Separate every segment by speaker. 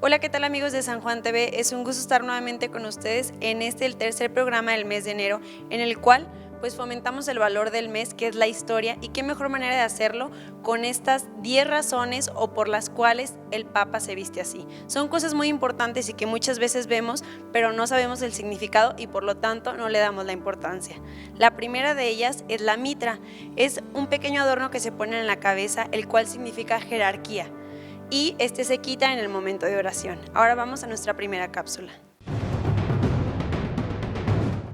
Speaker 1: Hola, ¿qué tal amigos de San Juan TV? Es un gusto estar nuevamente con ustedes en el tercer programa del mes de enero, en el cual pues fomentamos el valor del mes, que es la historia, y qué mejor manera de hacerlo con estas 10 razones o por las cuales el Papa se viste así. Son cosas muy importantes y que muchas veces vemos, pero no sabemos el significado y por lo tanto no le damos la importancia. La primera de ellas es la mitra. Es un pequeño adorno que se pone en la cabeza, el cual significa jerarquía, y este se quita en el momento de oración. Ahora vamos a nuestra primera cápsula.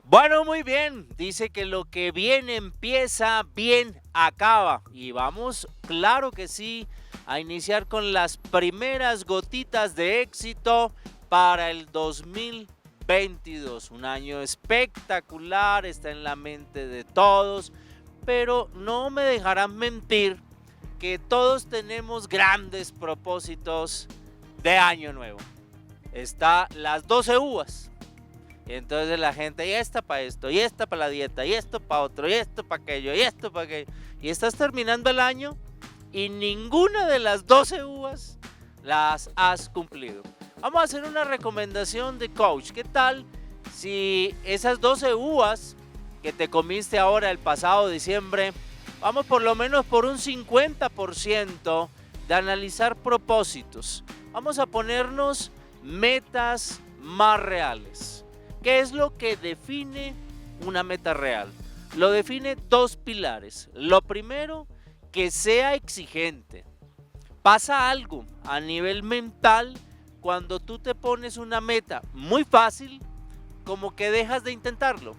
Speaker 2: Bueno, muy bien. Dice que lo que bien empieza, bien acaba. Y vamos, claro que sí, a iniciar con las primeras gotitas de éxito para el 2022. Un año espectacular, está en la mente de todos, pero no me dejarán mentir que todos tenemos grandes propósitos de año nuevo. Está las 12 uvas. Entonces la gente, y esta para esto, y esta para la dieta, y esto para otro, y esto para aquello, y esto para aquello. Y estás terminando el año y ninguna de las 12 uvas las has cumplido. Vamos a hacer una recomendación de coach. ¿Qué tal si esas 12 uvas que te comiste ahora el pasado diciembre, vamos por lo menos por un 50% de analizar propósitos? Vamos a ponernos metas más reales. ¿Qué es lo que define una meta real? Lo define dos pilares. Lo primero, que sea exigente. Pasa algo a nivel mental cuando tú te pones una meta muy fácil, como que dejas de intentarlo.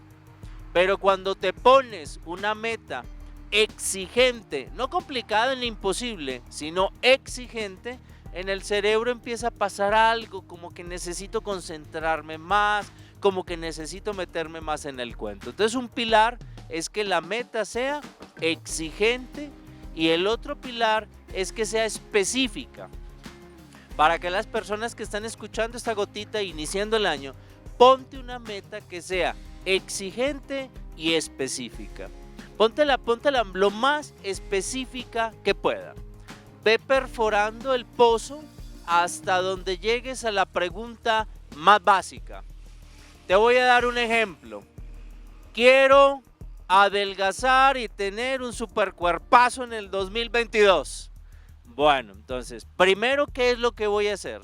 Speaker 2: Pero cuando te pones una meta exigente, no complicada ni imposible, sino exigente, en el cerebro empieza a pasar algo, como que necesito concentrarme más, como que necesito meterme más en el cuento. Entonces un pilar es que la meta sea exigente y el otro pilar es que sea específica. Para que las personas que están escuchando esta gotita iniciando el año, ponte una meta que sea exigente y específica. Póntela lo más específica que pueda. Ve perforando el pozo hasta donde llegues a la pregunta más básica. Te voy a dar un ejemplo. Quiero adelgazar y tener un supercuerpazo en el 2022. Bueno, entonces, primero, ¿qué es lo que voy a hacer?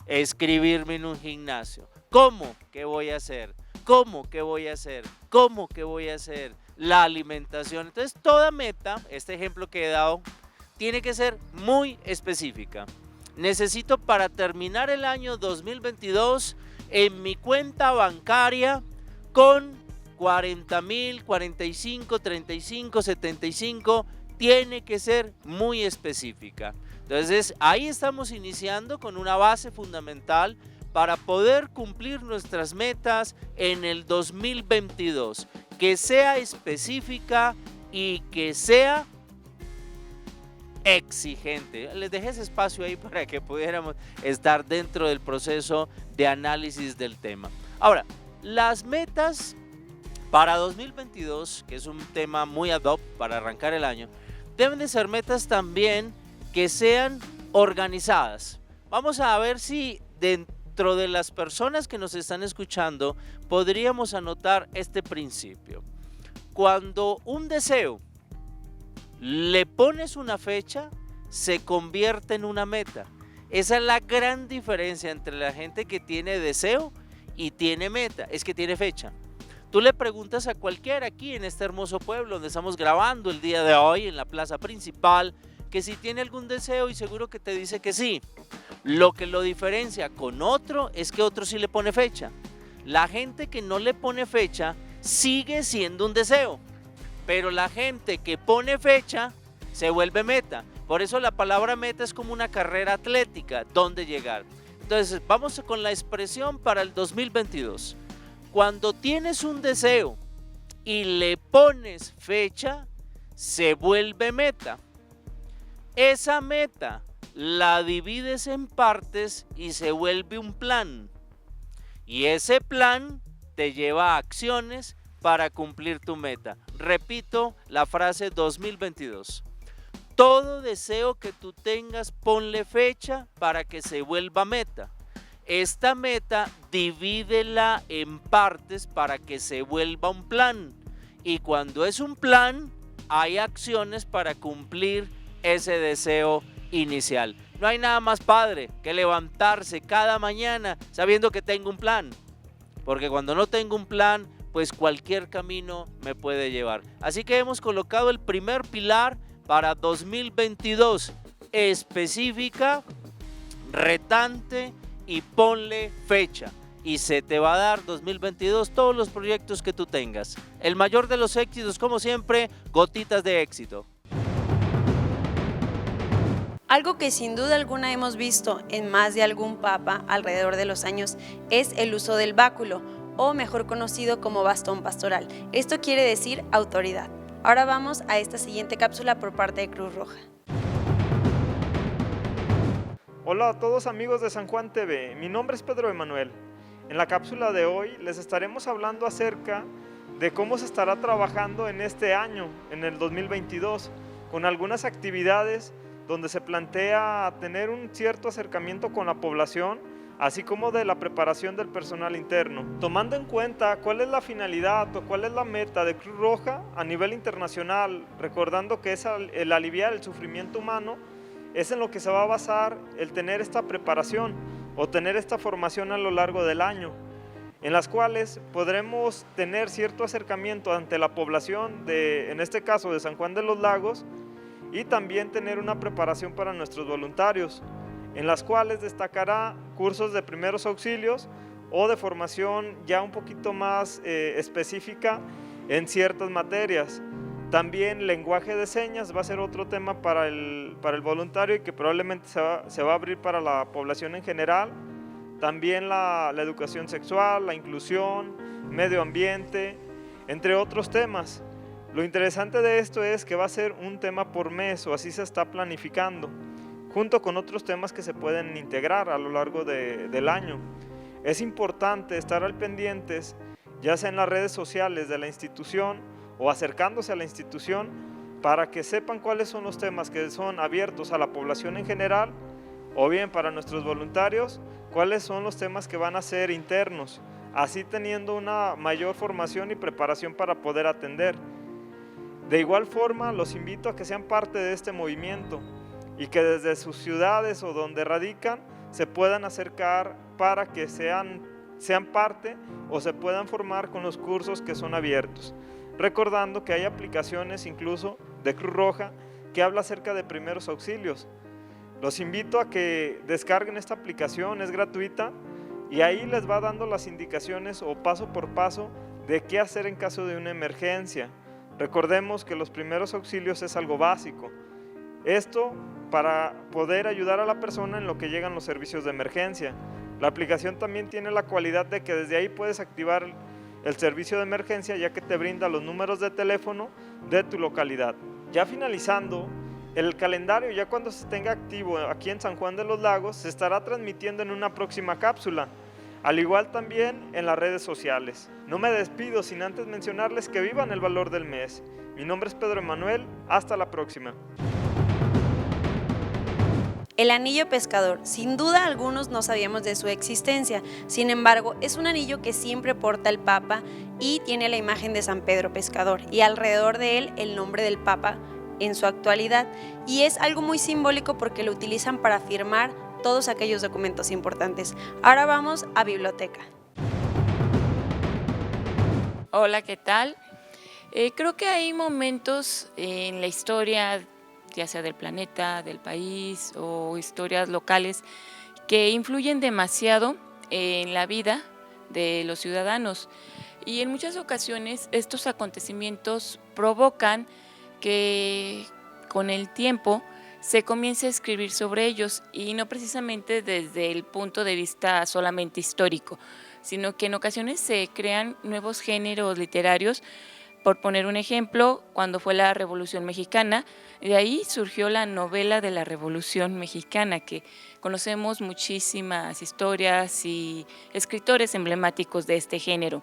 Speaker 2: Escribirme en un gimnasio. ¿Cómo? ¿Qué voy a hacer? ¿Cómo? ¿Qué voy a hacer? ¿Cómo? ¿Qué voy a hacer? La alimentación. Entonces, toda meta, este ejemplo que he dado, tiene que ser muy específica. Necesito para terminar el año 2022 en mi cuenta bancaria con 40,000, 45, 35, 75, tiene que ser muy específica. Entonces ahí estamos iniciando con una base fundamental para poder cumplir nuestras metas en el 2022, que sea específica y que sea exigente. Les dejé ese espacio ahí para que pudiéramos estar dentro del proceso de análisis del tema. Ahora, las metas para 2022, que es un tema muy ad hoc para arrancar el año, deben de ser metas también que sean organizadas. Vamos a ver si dentro de las personas que nos están escuchando podríamos anotar este principio. Cuando un deseo le pones una fecha, se convierte en una meta. Esa es la gran diferencia entre la gente que tiene deseo y tiene meta, es que tiene fecha. Tú le preguntas a cualquiera aquí en este hermoso pueblo donde estamos grabando el día de hoy, en la plaza principal, que si tiene algún deseo y seguro que te dice que sí. Lo que lo diferencia con otro es que otro sí le pone fecha. La gente que no le pone fecha sigue siendo un deseo. Pero la gente que pone fecha se vuelve meta. Por eso la palabra meta es como una carrera atlética, ¿dónde llegar? Entonces vamos con la expresión para el 2022. Cuando tienes un deseo y le pones fecha, se vuelve meta. Esa meta la divides en partes y se vuelve un plan. Y ese plan te lleva a acciones para cumplir tu meta. Repito la frase 2022. Todo deseo que tú tengas, ponle fecha para que se vuelva meta. Esta meta divídela en partes para que se vuelva un plan. Y cuando es un plan, hay acciones para cumplir ese deseo inicial. No hay nada más padre que levantarse cada mañana sabiendo que tengo un plan. Porque cuando no tengo un plan, pues cualquier camino me puede llevar. Así que hemos colocado el primer pilar para 2022, específica, retante y ponle fecha. Y se te va a dar 2022 todos los proyectos que tú tengas. El mayor de los éxitos, como siempre, gotitas de éxito.
Speaker 1: Algo que sin duda alguna hemos visto en más de algún papa alrededor de los años es el uso del báculo, o mejor conocido como bastón pastoral. Esto quiere decir autoridad. Ahora vamos a esta siguiente cápsula por parte de Cruz Roja.
Speaker 3: Hola a todos amigos de San Juan TV, mi nombre es Pedro Emanuel. En la cápsula de hoy les estaremos hablando acerca de cómo se estará trabajando en este año, en el 2022, con algunas actividades donde se plantea tener un cierto acercamiento con la población, así como de la preparación del personal interno, tomando en cuenta cuál es la finalidad o cuál es la meta de Cruz Roja a nivel internacional, recordando que es el aliviar el sufrimiento humano, es en lo que se va a basar el tener esta preparación o tener esta formación a lo largo del año, en las cuales podremos tener cierto acercamiento ante la población en este caso de San Juan de los Lagos, y también tener una preparación para nuestros voluntarios, en las cuales destacará cursos de primeros auxilios o de formación ya un poquito más específica en ciertas materias. También lenguaje de señas va a ser otro tema para el voluntario y que probablemente se va a abrir para la población en general. También la educación sexual, la inclusión, medio ambiente, entre otros temas. Lo interesante de esto es que va a ser un tema por mes, o así se está planificando, junto con otros temas que se pueden integrar a lo largo del año. Es importante estar al pendientes, ya sea en las redes sociales de la institución o acercándose a la institución, para que sepan cuáles son los temas que son abiertos a la población en general, o bien para nuestros voluntarios, cuáles son los temas que van a ser internos, así teniendo una mayor formación y preparación para poder atender. De igual forma, los invito a que sean parte de este movimiento y que desde sus ciudades o donde radican se puedan acercar para que sean parte o se puedan formar con los cursos que son abiertos. Recordando que hay aplicaciones incluso de Cruz Roja que habla acerca de primeros auxilios. Los invito a que descarguen esta aplicación, es gratuita y ahí les va dando las indicaciones o paso por paso de qué hacer en caso de una emergencia. Recordemos que los primeros auxilios es algo básico. Esto para poder ayudar a la persona en lo que llegan los servicios de emergencia. La aplicación también tiene la cualidad de que desde ahí puedes activar el servicio de emergencia, ya que te brinda los números de teléfono de tu localidad. Ya finalizando, el calendario ya cuando se tenga activo aquí en San Juan de los Lagos se estará transmitiendo en una próxima cápsula, al igual también en las redes sociales. No me despido sin antes mencionarles que vivan el valor del mes. Mi nombre es Pedro Emanuel, hasta la próxima.
Speaker 1: El anillo pescador, sin duda algunos no sabíamos de su existencia, sin embargo es un anillo que siempre porta el Papa y tiene la imagen de San Pedro Pescador y alrededor de él el nombre del Papa en su actualidad, y es algo muy simbólico porque lo utilizan para firmar todos aquellos documentos importantes. Ahora vamos a biblioteca.
Speaker 4: Hola, ¿qué tal? Creo que hay momentos en la historia, ya sea del planeta, del país o historias locales, que influyen demasiado en la vida de los ciudadanos. Y en muchas ocasiones estos acontecimientos provocan que con el tiempo se comience a escribir sobre ellos, y no precisamente desde el punto de vista solamente histórico, sino que en ocasiones se crean nuevos géneros literarios. Por poner un ejemplo, cuando fue la Revolución Mexicana, de ahí surgió la novela de la Revolución Mexicana, que conocemos muchísimas historias y escritores emblemáticos de este género.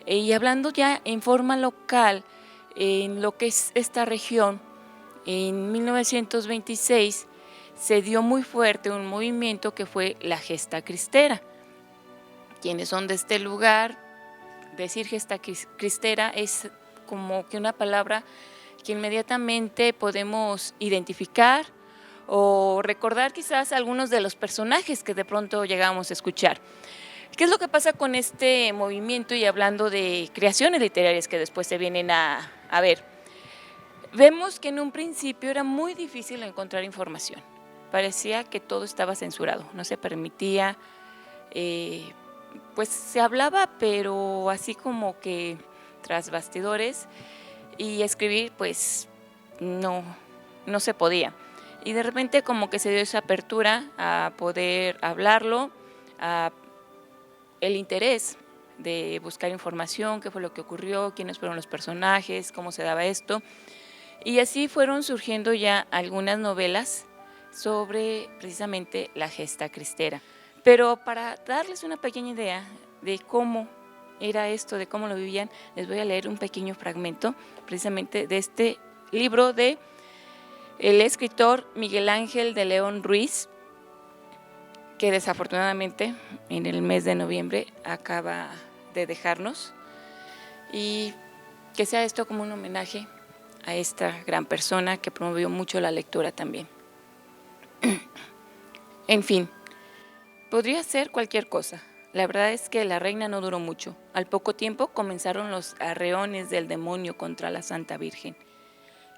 Speaker 4: Y hablando ya en forma local, en lo que es esta región, En 1926 se dio muy fuerte un movimiento que fue la gesta cristera. Quienes son de este lugar, decir gesta cristera es como que una palabra que inmediatamente podemos identificar o recordar quizás algunos de los personajes que de pronto llegamos a escuchar. ¿Qué es lo que pasa con este movimiento? Y hablando de creaciones literarias que después se vienen a ver, vemos que en un principio era muy difícil encontrar información. Parecía que todo estaba censurado, no se permitía, pues se hablaba, pero así como que tras bastidores, y escribir pues no se podía. Y de repente como que se dio esa apertura a poder hablarlo, a el interés de buscar información, qué fue lo que ocurrió, quiénes fueron los personajes, cómo se daba esto. Y así fueron surgiendo ya algunas novelas sobre precisamente la gesta cristera. Pero para darles una pequeña idea de cómo era esto, de cómo lo vivían, les voy a leer un pequeño fragmento precisamente de este libro de el escritor Miguel Ángel de León Ruiz, que desafortunadamente en el mes de noviembre acaba de dejarnos, y que sea esto como un homenaje a esta gran persona que promovió mucho la lectura también. En fin, podría ser cualquier cosa. La verdad es que la reina no duró mucho. Al poco tiempo comenzaron los arreones del demonio contra la Santa Virgen,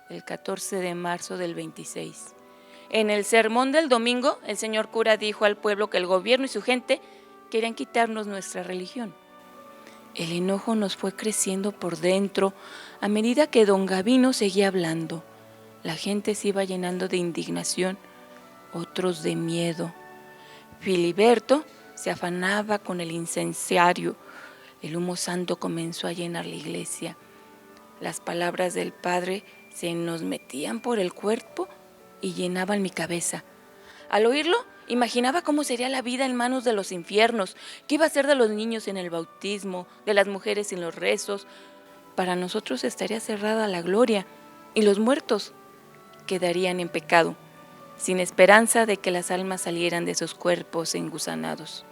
Speaker 4: el 14 de marzo del 26. En el sermón del domingo, el señor cura dijo al pueblo que el gobierno y su gente querían quitarnos nuestra religión. El enojo nos fue creciendo por dentro a medida que don Gavino seguía hablando. La gente se iba llenando de indignación, otros de miedo. Filiberto se afanaba con el incensario. El humo santo comenzó a llenar la iglesia. Las palabras del padre se nos metían por el cuerpo y llenaban mi cabeza. Al oírlo, imaginaba cómo sería la vida en manos de los infiernos, qué iba a ser de los niños en el bautismo, de las mujeres en los rezos. Para nosotros estaría cerrada la gloria y los muertos quedarían en pecado, sin esperanza de que las almas salieran de esos cuerpos engusanados.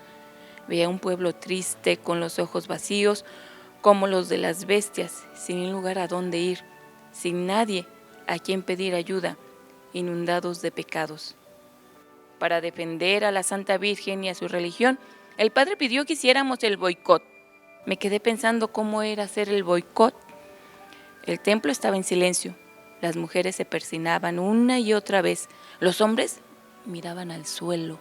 Speaker 4: Veía un pueblo triste, con los ojos vacíos, como los de las bestias, sin un lugar a dónde ir, sin nadie a quien pedir ayuda, inundados de pecados. Para defender a la Santa Virgen y a su religión, el padre pidió que hiciéramos el boicot. Me quedé pensando cómo era hacer el boicot. El templo estaba en silencio. Las mujeres se persinaban una y otra vez. Los hombres miraban al suelo,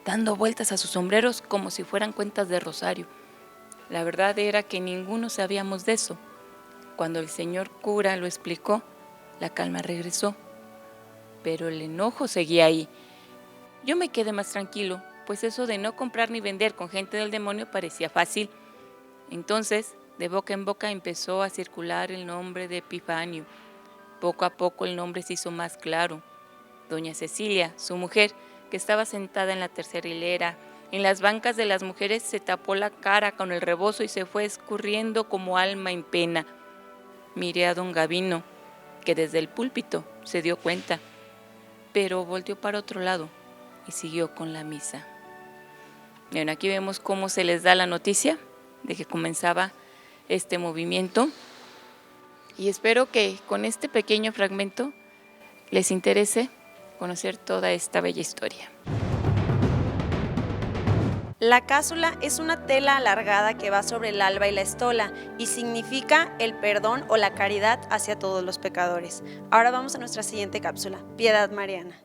Speaker 4: dando vueltas a sus sombreros como si fueran cuentas de rosario. La verdad era que ninguno sabíamos de eso. Cuando el señor cura lo explicó, la calma regresó, pero el enojo seguía ahí. Yo me quedé más tranquilo, pues eso de no comprar ni vender con gente del demonio parecía fácil. Entonces, de boca en boca empezó a circular el nombre de Epifanio. Poco a poco el nombre se hizo más claro. Doña Cecilia, su mujer, que estaba sentada en la tercera hilera, en las bancas de las mujeres, se tapó la cara con el rebozo y se fue escurriendo como alma en pena. Miré a don Gavino, que desde el púlpito se dio cuenta, pero volteó para otro lado y siguió con la misa. Bueno, aquí vemos cómo se les da la noticia de que comenzaba este movimiento, y espero que con este pequeño fragmento les interese conocer toda esta bella historia.
Speaker 1: La cásula es una tela alargada que va sobre el alba y la estola y significa el perdón o la caridad hacia todos los pecadores. Ahora vamos a nuestra siguiente cápsula, Piedad Mariana.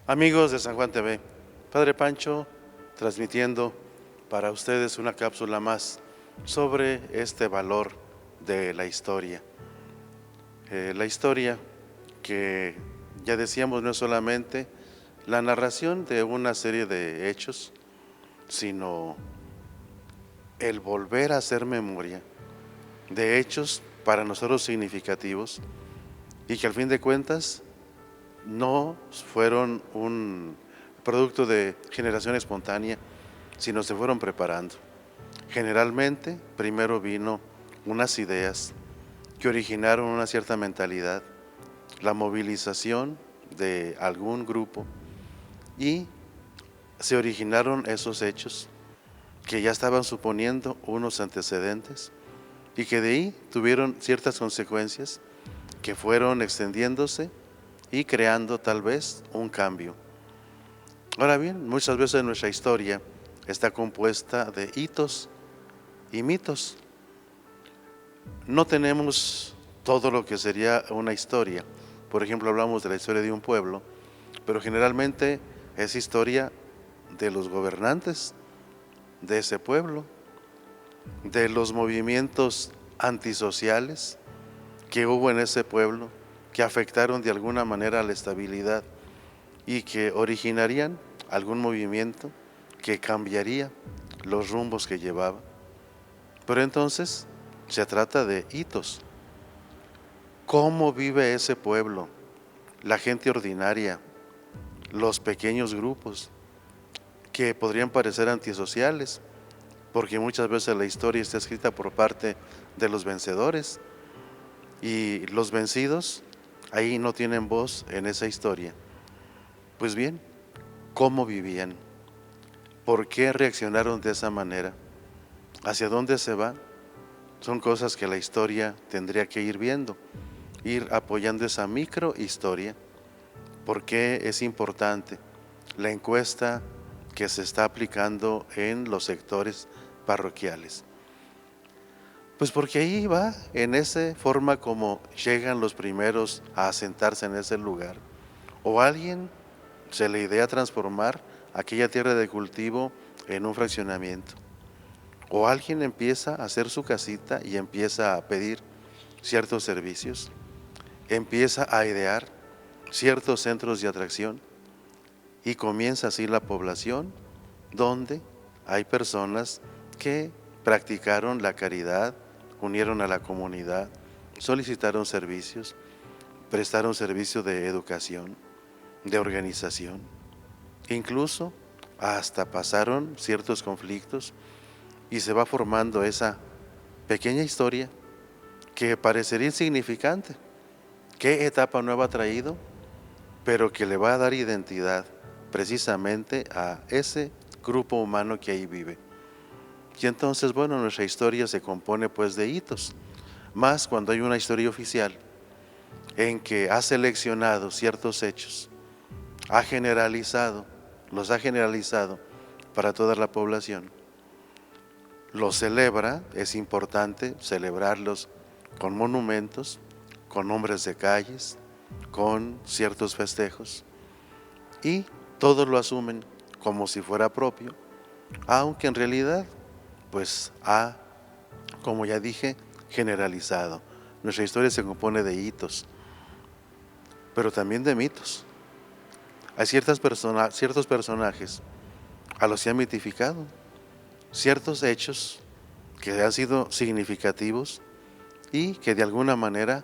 Speaker 5: Amigos de San Juan TV, Padre Pancho transmitiendo para ustedes una cápsula más sobre este valor de la historia. La historia que ya decíamos no es solamente la narración de una serie de hechos, sino el volver a hacer memoria de hechos para nosotros significativos y que al fin de cuentas no fueron un producto de generación espontánea, sino se fueron preparando. Generalmente, primero vino unas ideas que originaron una cierta mentalidad, la movilización de algún grupo, y se originaron esos hechos que ya estaban suponiendo unos antecedentes y que de ahí tuvieron ciertas consecuencias que fueron extendiéndose y creando tal vez un cambio. Ahora bien, muchas veces nuestra historia está compuesta de hitos y mitos. No tenemos todo lo que sería una historia. Por ejemplo, hablamos de la historia de un pueblo, pero generalmente es historia de los gobernantes de ese pueblo, de los movimientos antisociales que hubo en ese pueblo, que afectaron de alguna manera la estabilidad y que originarían algún movimiento que cambiaría los rumbos que llevaba. Pero entonces se trata de hitos. ¿Cómo vive ese pueblo? La gente ordinaria, los pequeños grupos que podrían parecer antisociales, porque muchas veces la historia está escrita por parte de los vencedores y los vencidos ahí no tienen voz en esa historia. Pues bien, ¿cómo vivían? ¿Por qué reaccionaron de esa manera? ¿Hacia dónde se va? Son cosas que la historia tendría que ir viendo, ir apoyando esa microhistoria. ¿Por qué es importante la encuesta que se está aplicando en los sectores parroquiales? Pues porque ahí va, en esa forma como llegan los primeros a asentarse en ese lugar. O alguien se le idea transformar aquella tierra de cultivo en un fraccionamiento. O alguien empieza a hacer su casita y empieza a pedir ciertos servicios. Empieza a idear ciertos centros de atracción y comienza así la población donde hay personas que practicaron la caridad, unieron a la comunidad, solicitaron servicios, prestaron servicio de educación, de organización, incluso hasta pasaron ciertos conflictos y se va formando esa pequeña historia que parecería insignificante. ¿Qué etapa nueva ha traído? Pero que le va a dar identidad precisamente a ese grupo humano que ahí vive. Y entonces, bueno, nuestra historia se compone pues de hitos, más cuando hay una historia oficial en que ha seleccionado ciertos hechos, los ha generalizado para toda la población. Los celebra, es importante celebrarlos con monumentos, con nombres de calles, con ciertos festejos, y todos lo asumen como si fuera propio, aunque en realidad pues ha, como ya dije, generalizado. Nuestra historia se compone de hitos, pero también de mitos. Hay ciertos personajes a los que han mitificado, ciertos hechos que han sido significativos y que de alguna manera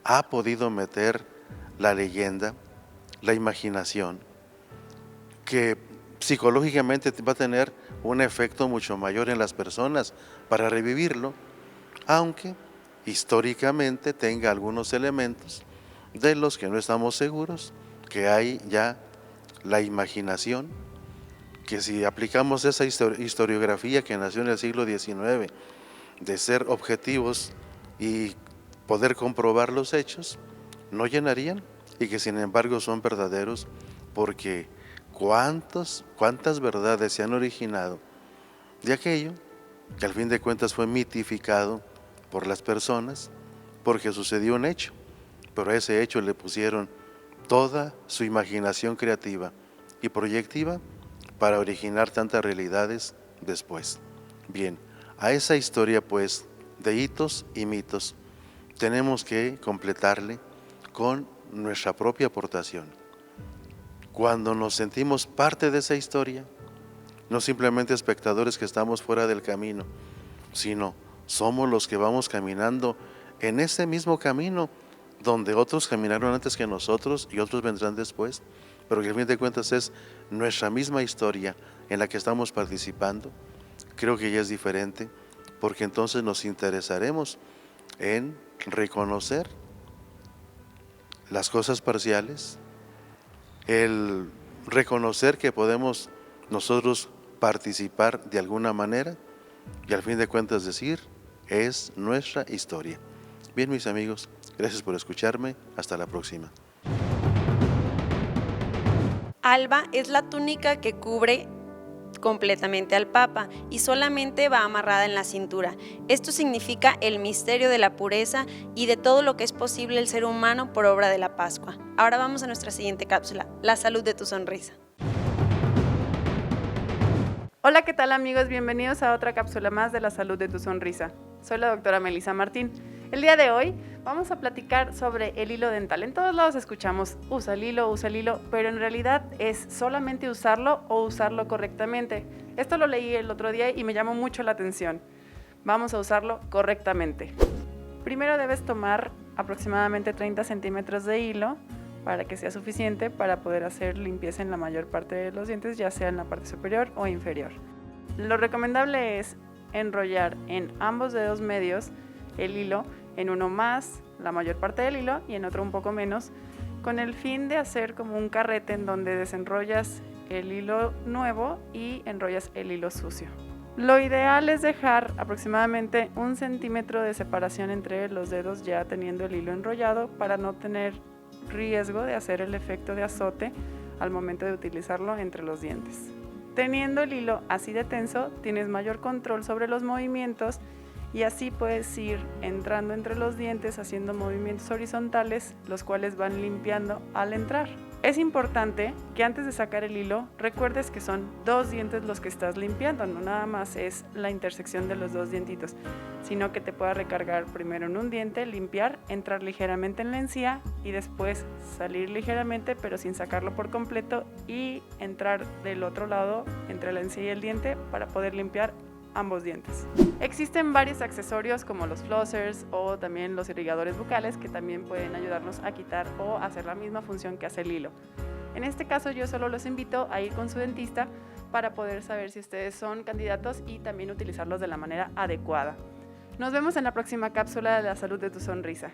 Speaker 5: ha podido meter la leyenda, la imaginación, que psicológicamente va a tener un efecto mucho mayor en las personas para revivirlo, aunque históricamente tenga algunos elementos de los que no estamos seguros, que hay ya la imaginación, que si aplicamos esa historiografía que nació en el siglo XIX, de ser objetivos y poder comprobar los hechos, no llenarían, y que sin embargo son verdaderos, porque cuántas verdades se han originado de aquello que al fin de cuentas fue mitificado por las personas, porque sucedió un hecho, pero a ese hecho le pusieron toda su imaginación creativa y proyectiva para originar tantas realidades después. Bien, a esa historia pues de hitos y mitos tenemos que completarle con nuestra propia aportación. Cuando nos sentimos parte de esa historia, no simplemente espectadores que estamos fuera del camino, sino somos los que vamos caminando en ese mismo camino donde otros caminaron antes que nosotros y otros vendrán después, pero que al fin de cuentas es nuestra misma historia en la que estamos participando. Creo que ya es diferente, porque entonces nos interesaremos en reconocer las cosas parciales, el reconocer que podemos nosotros participar de alguna manera y al fin de cuentas decir, es nuestra historia. Bien, mis amigos, gracias por escucharme. Hasta la próxima.
Speaker 1: Alba es la túnica que cubre completamente al Papa y solamente va amarrada en la cintura. Esto significa el misterio de la pureza y de todo lo que es posible el ser humano por obra de la Pascua. Ahora vamos a nuestra siguiente cápsula, la salud de tu sonrisa.
Speaker 6: Hola, ¿qué tal amigos? Bienvenidos a otra cápsula más de la salud de tu sonrisa. Soy la doctora Melissa Martín. El día de hoy vamos a platicar sobre el hilo dental. En todos lados escuchamos, usa el hilo, pero en realidad es solamente usarlo o usarlo correctamente. Esto lo leí el otro día y me llamó mucho la atención. Vamos a usarlo correctamente. Primero debes tomar aproximadamente 30 centímetros de hilo para que sea suficiente para poder hacer limpieza en la mayor parte de los dientes, ya sea en la parte superior o inferior. Lo recomendable es enrollar en ambos dedos medios el hilo, en uno más la mayor parte del hilo y en otro un poco menos, con el fin de hacer como un carrete en donde desenrollas el hilo nuevo y enrollas el hilo sucio. Lo ideal es dejar aproximadamente 1 centímetro de separación entre los dedos ya teniendo el hilo enrollado para no tener riesgo de hacer el efecto de azote al momento de utilizarlo entre los dientes. Teniendo el hilo así de tenso, tienes mayor control sobre los movimientos y así puedes ir entrando entre los dientes haciendo movimientos horizontales, los cuales van limpiando al entrar. Es importante que antes de sacar el hilo recuerdes que son 2 dientes los que estás limpiando, no nada más es la intersección de los 2 dientitos, sino que te puedas recargar primero en un diente, limpiar, entrar ligeramente en la encía y después salir ligeramente pero sin sacarlo por completo y entrar del otro lado entre la encía y el diente para poder limpiar ambos dientes. Existen varios accesorios como los flossers o también los irrigadores bucales que también pueden ayudarnos a quitar o hacer la misma función que hace el hilo. En este caso yo solo los invito a ir con su dentista para poder saber si ustedes son candidatos y también utilizarlos de la manera adecuada. Nos vemos en la próxima cápsula de la salud de tu sonrisa.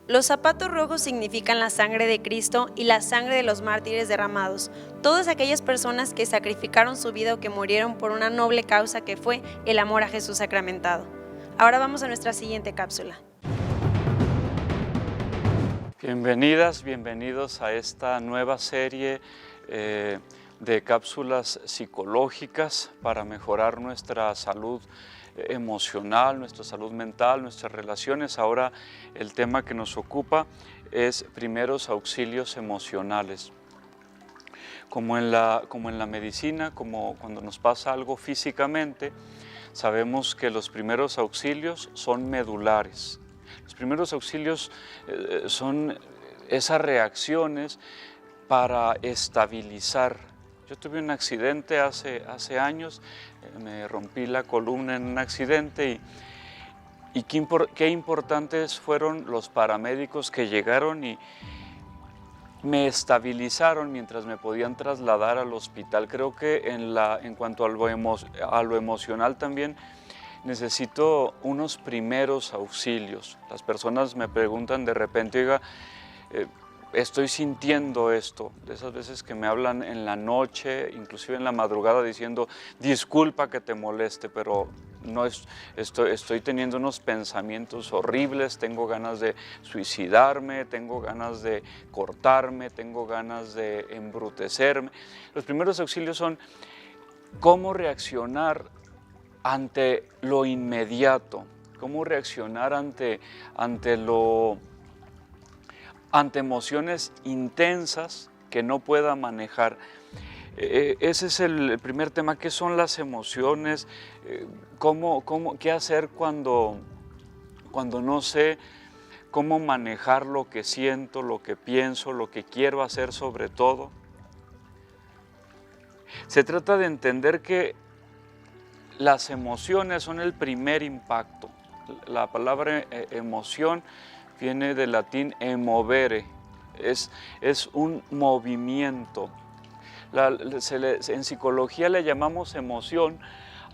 Speaker 1: Los zapatos rojos significan la sangre de Cristo y la sangre de los mártires derramados, todas aquellas personas que sacrificaron su vida o que murieron por una noble causa que fue el amor a Jesús sacramentado. Ahora vamos a nuestra siguiente cápsula.
Speaker 7: Bienvenidas, bienvenidos a esta nueva serie de cápsulas psicológicas para mejorar nuestra salud emocional, nuestra salud mental, nuestras relaciones. Ahora el tema que nos ocupa es primeros auxilios emocionales. Como en la medicina, como cuando nos pasa algo físicamente, sabemos que los primeros auxilios son medulares. Los primeros auxilios son esas reacciones para estabilizar. Yo tuve un accidente hace años, me rompí la columna en un accidente y qué importantes fueron los paramédicos que llegaron y me estabilizaron mientras me podían trasladar al hospital. Creo que en cuanto a lo emocional también necesito unos primeros auxilios. Las personas me preguntan de repente, oiga, estoy sintiendo esto, de esas veces que me hablan en la noche, inclusive en la madrugada diciendo, disculpa que te moleste, pero no estoy teniendo unos pensamientos horribles, tengo ganas de suicidarme, tengo ganas de cortarme, tengo ganas de embrutecerme. Los primeros auxilios son cómo reaccionar ante lo inmediato, cómo reaccionar ante emociones intensas que no pueda manejar. Ese es el primer tema. ¿Qué son las emociones? ¿Qué hacer cuando no sé cómo manejar lo que siento, lo que pienso, lo que quiero hacer sobre todo? Se trata de entender que las emociones son el primer impacto. La palabra emoción viene del latín emovere, es un movimiento. En psicología le llamamos emoción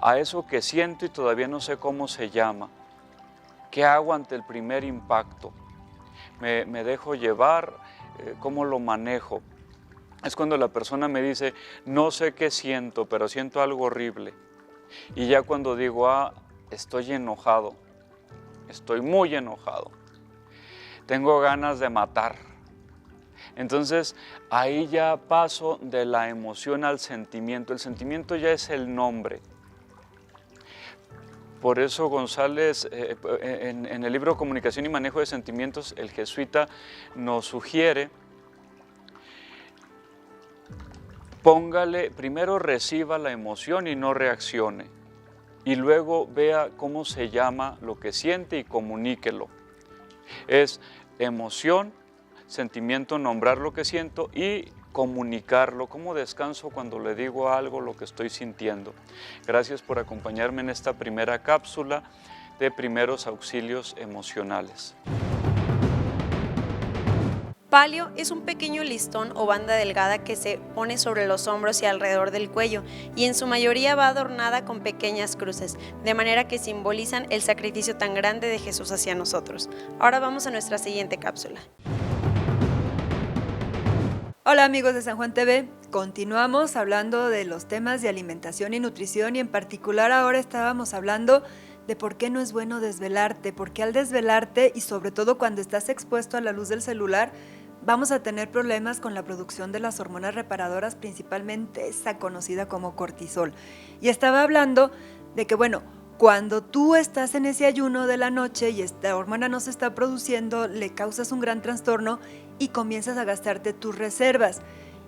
Speaker 7: a eso que siento y todavía no sé cómo se llama. ¿Qué hago ante el primer impacto? ¿Me dejo llevar? ¿Cómo lo manejo? Es cuando la persona me dice, no sé qué siento, pero siento algo horrible. Y ya cuando digo, estoy enojado, estoy muy enojado, tengo ganas de matar. Entonces, ahí ya paso de la emoción al sentimiento. El sentimiento ya es el nombre. Por eso González, en el libro Comunicación y Manejo de Sentimientos, el jesuita nos sugiere, primero reciba la emoción y no reaccione. Y luego vea cómo se llama lo que siente y comuníquelo. Es emoción, sentimiento, nombrar lo que siento y comunicarlo. ¿Cómo descanso cuando le digo algo lo que estoy sintiendo? Gracias por acompañarme en esta primera cápsula de primeros auxilios emocionales.
Speaker 1: Palio es un pequeño listón o banda delgada que se pone sobre los hombros y alrededor del cuello, y en su mayoría va adornada con pequeñas cruces, de manera que simbolizan el sacrificio tan grande de Jesús hacia nosotros. Ahora vamos a nuestra siguiente cápsula.
Speaker 8: Hola amigos de San Juan TV, continuamos hablando de los temas de alimentación y nutrición, y en particular ahora estábamos hablando de por qué no es bueno desvelarte, porque al desvelarte y sobre todo cuando estás expuesto a la luz del celular, vamos a tener problemas con la producción de las hormonas reparadoras, principalmente esa conocida como cortisol. Y estaba hablando de que, bueno, cuando tú estás en ese ayuno de la noche y esta hormona no se está produciendo, le causas un gran trastorno y comienzas a gastarte tus reservas.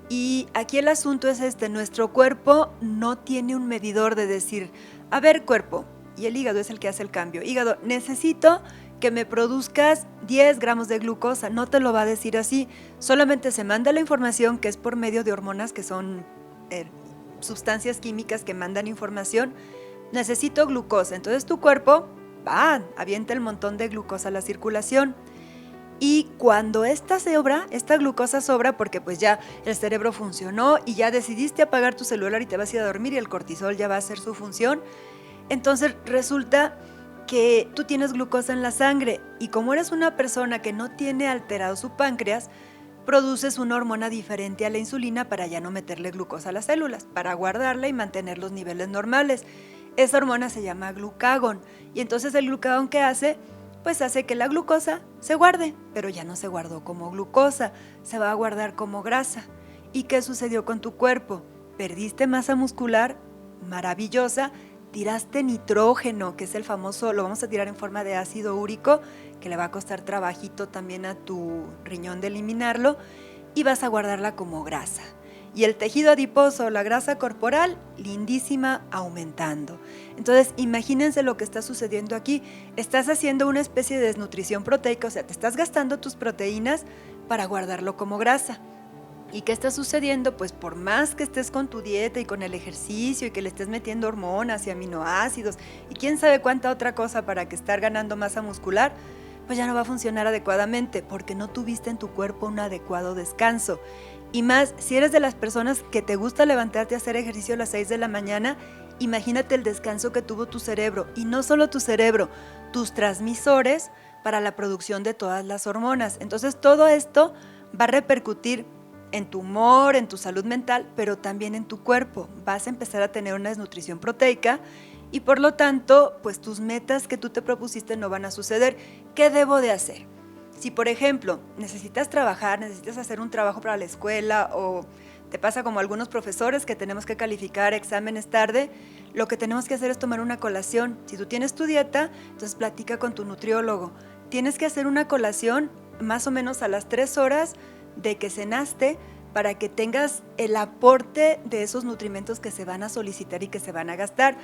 Speaker 8: Y aquí el asunto es nuestro cuerpo no tiene un medidor de decir, a ver cuerpo, y el hígado es el que hace el cambio. Hígado, necesito que me produzcas 10 gramos de glucosa, no te lo va a decir así, solamente se manda la información que es por medio de hormonas que son sustancias químicas que mandan información, necesito glucosa, entonces tu cuerpo avienta el montón de glucosa a la circulación. Y cuando esta glucosa sobra, porque pues ya el cerebro funcionó y ya decidiste apagar tu celular y te vas a ir a dormir y el cortisol ya va a hacer su función, entonces resulta que tú tienes glucosa en la sangre y como eres una persona que no tiene alterado su páncreas, produces una hormona diferente a la insulina para ya no meterle glucosa a las células, para guardarla y mantener los niveles normales. Esa hormona se llama glucagón y entonces el glucagón ¿qué hace? Pues hace que la glucosa se guarde, pero ya no se guardó como glucosa, se va a guardar como grasa. ¿Y qué sucedió con tu cuerpo? Perdiste masa muscular maravillosa, tiraste nitrógeno, que es el famoso, lo vamos a tirar en forma de ácido úrico, que le va a costar trabajito también a tu riñón de eliminarlo, y vas a guardarla como grasa. Y el tejido adiposo, la grasa corporal, lindísima, aumentando. Entonces, imagínense lo que está sucediendo aquí. Estás haciendo una especie de desnutrición proteica, o sea, te estás gastando tus proteínas para guardarlo como grasa. ¿Y qué está sucediendo? Pues por más que estés con tu dieta y con el ejercicio y que le estés metiendo hormonas y aminoácidos y quién sabe cuánta otra cosa para que estar ganando masa muscular, pues ya no va a funcionar adecuadamente porque no tuviste en tu cuerpo un adecuado descanso. Y más, si eres de las personas que te gusta levantarte a hacer ejercicio a las 6 de la mañana, imagínate el descanso que tuvo tu cerebro. Y no solo tu cerebro, tus transmisores para la producción de todas las hormonas. Entonces todo esto va a repercutir en tu humor, en tu salud mental, pero también en tu cuerpo. Vas a empezar a tener una desnutrición proteica y por lo tanto, pues tus metas que tú te propusiste no van a suceder. ¿Qué debo de hacer? Si, por ejemplo, necesitas trabajar, necesitas hacer un trabajo para la escuela o te pasa como algunos profesores que tenemos que calificar exámenes tarde, lo que tenemos que hacer es tomar una colación. Si tú tienes tu dieta, entonces platica con tu nutriólogo. Tienes que hacer una colación más o menos a las 3 horas de que cenaste para que tengas el aporte de esos nutrimentos que se van a solicitar y que se van a gastar.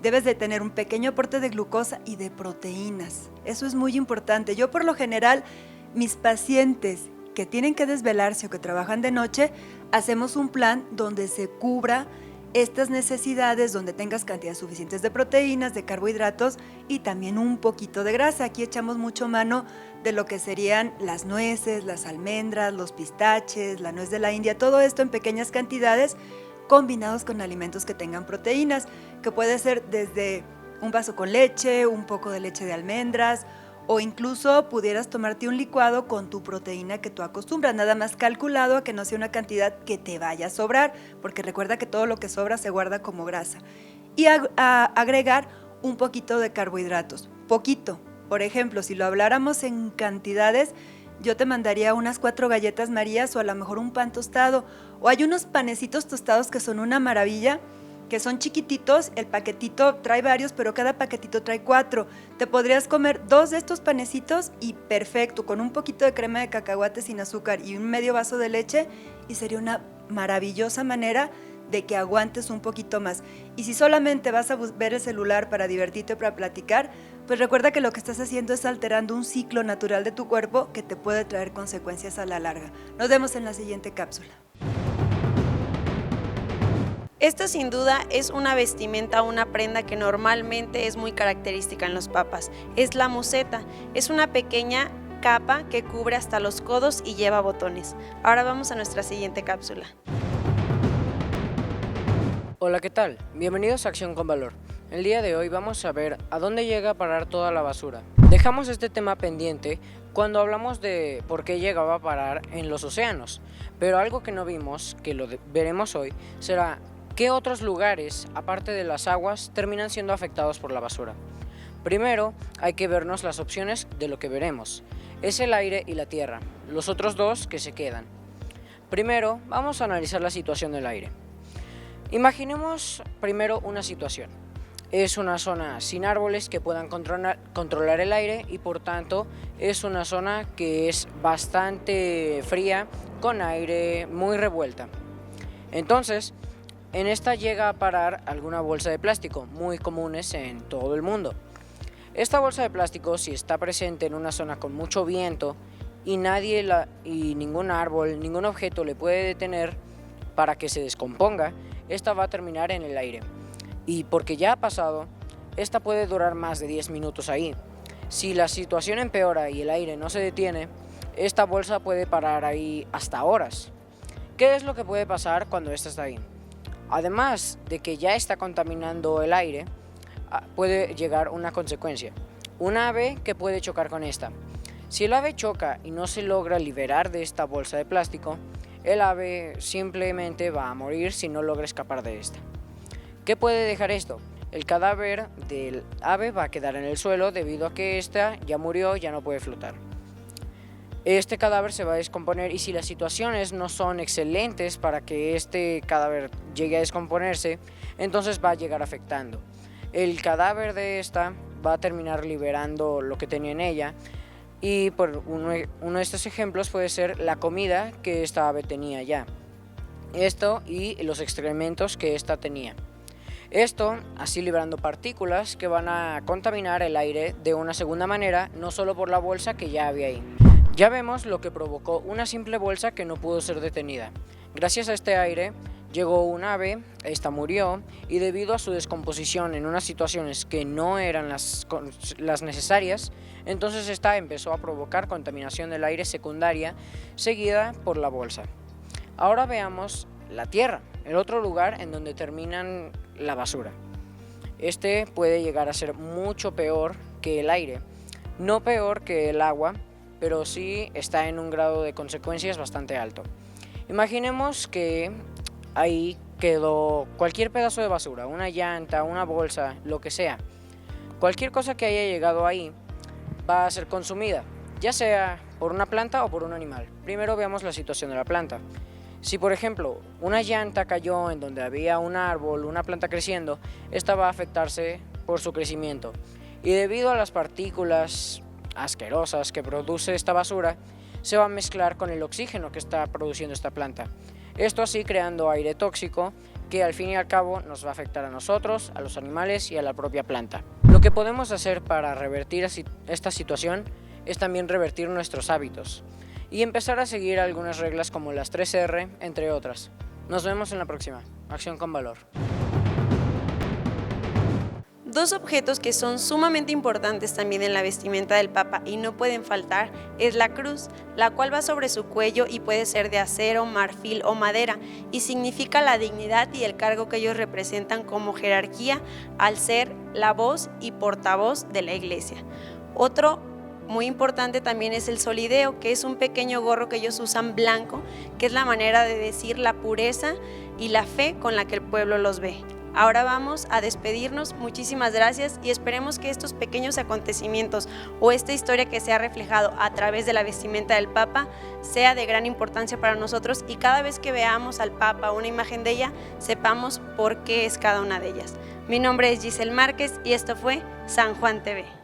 Speaker 8: Debes de tener un pequeño aporte de glucosa y de proteínas. Eso es muy importante. Yo por lo general, mis pacientes que tienen que desvelarse o que trabajan de noche, hacemos un plan donde se cubra estas necesidades, donde tengas cantidades suficientes de proteínas, de carbohidratos y también un poquito de grasa. Aquí echamos mucho mano de lo que serían las nueces, las almendras, los pistaches, la nuez de la India, todo esto en pequeñas cantidades combinados con alimentos que tengan proteínas, que puede ser desde un vaso con leche, un poco de leche de almendras, o incluso pudieras tomarte un licuado con tu proteína que tú acostumbras, nada más calculado a que no sea una cantidad que te vaya a sobrar, porque recuerda que todo lo que sobra se guarda como grasa. Y agregar un poquito de carbohidratos, poquito. Por ejemplo, si lo habláramos en cantidades, yo te mandaría unas 4 galletas Marías o a lo mejor un pan tostado. O hay unos panecitos tostados que son una maravilla, que son chiquititos, el paquetito trae varios, pero cada paquetito trae 4. Te podrías comer 2 de estos panecitos y perfecto, con un poquito de crema de cacahuate sin azúcar y un medio vaso de leche, y sería una maravillosa manera de que aguantes un poquito más. Y si solamente vas a ver el celular para divertirte o para platicar, pues recuerda que lo que estás haciendo es alterando un ciclo natural de tu cuerpo que te puede traer consecuencias a la larga. Nos vemos en la siguiente cápsula.
Speaker 1: Esto sin duda es una vestimenta, una prenda que normalmente es muy característica en los papas. Es la museta, es una pequeña capa que cubre hasta los codos y lleva botones. Ahora vamos a nuestra siguiente cápsula.
Speaker 9: Hola, ¿qué tal? Bienvenidos a Acción con Valor. El día de hoy vamos a ver a dónde llega a parar toda la basura. Dejamos este tema pendiente cuando hablamos de por qué llegaba a parar en los océanos, pero algo que no vimos, que lo veremos hoy, será ¿qué otros lugares, aparte de las aguas, terminan siendo afectados por la basura? Primero, hay que vernos las opciones de lo que veremos. Es el aire y la tierra, los otros dos que se quedan. Primero, vamos a analizar la situación del aire. Imaginemos primero una situación. Es una zona sin árboles que puedan controlar el aire y por tanto es una zona que es bastante fría, con aire muy revuelta. Entonces, en esta llega a parar alguna bolsa de plástico, muy comunes en todo el mundo. Esta bolsa de plástico, si está presente en una zona con mucho viento y ningún árbol, ningún objeto le puede detener para que se descomponga, esta va a terminar en el aire. Y porque ya ha pasado, esta puede durar más de 10 minutos ahí. Si la situación empeora y el aire no se detiene, esta bolsa puede parar ahí hasta horas. ¿Qué es lo que puede pasar cuando esta está ahí? Además de que ya está contaminando el aire, puede llegar una consecuencia. Un ave que puede chocar con esta. Si el ave choca y no se logra liberar de esta bolsa de plástico, el ave simplemente va a morir si no logra escapar de esta. ¿Qué puede dejar esto? El cadáver del ave va a quedar en el suelo debido a que esta ya murió, ya no puede flotar. Este cadáver se va a descomponer y si las situaciones no son excelentes para que este cadáver llegue a descomponerse, entonces va a llegar afectando. El cadáver de esta va a terminar liberando lo que tenía en ella y por uno de estos ejemplos puede ser la comida que esta ave tenía ya. Esto y los excrementos que esta tenía. Esto así liberando partículas que van a contaminar el aire de una segunda manera, no solo por la bolsa que ya había ahí. Ya vemos lo que provocó una simple bolsa que no pudo ser detenida. Gracias a este aire llegó un ave, esta murió y debido a su descomposición en unas situaciones que no eran las necesarias, entonces esta empezó a provocar contaminación del aire secundaria seguida por la bolsa. Ahora veamos la tierra, el otro lugar en donde terminan la basura. Este puede llegar a ser mucho peor que el aire, no peor que el agua, pero sí está en un grado de consecuencias bastante alto. Imaginemos que ahí quedó cualquier pedazo de basura, una llanta, una bolsa, lo que sea. Cualquier cosa que haya llegado ahí va a ser consumida, ya sea por una planta o por un animal. Primero veamos la situación de la planta. Si por ejemplo una llanta cayó en donde había un árbol, una planta creciendo, esta va a afectarse por su crecimiento. Y debido a las partículas asquerosas que produce esta basura, se va a mezclar con el oxígeno que está produciendo esta planta. Esto así creando aire tóxico que al fin y al cabo nos va a afectar a nosotros, a los animales y a la propia planta. Lo que podemos hacer para revertir esta situación es también revertir nuestros hábitos y empezar a seguir algunas reglas como las 3R, entre otras. Nos vemos en la próxima. Acción con Valor.
Speaker 1: Dos objetos que son sumamente importantes también en la vestimenta del Papa y no pueden faltar es la cruz, la cual va sobre su cuello y puede ser de acero, marfil o madera, y significa la dignidad y el cargo que ellos representan como jerarquía al ser la voz y portavoz de la iglesia. Otro muy importante también es el solideo, que es un pequeño gorro que ellos usan blanco, que es la manera de decir la pureza y la fe con la que el pueblo los ve. Ahora vamos a despedirnos, muchísimas gracias y esperemos que estos pequeños acontecimientos o esta historia que se ha reflejado a través de la vestimenta del Papa sea de gran importancia para nosotros y cada vez que veamos al Papa o una imagen de ella, sepamos por qué es cada una de ellas. Mi nombre es Giselle Márquez y esto fue San Juan TV.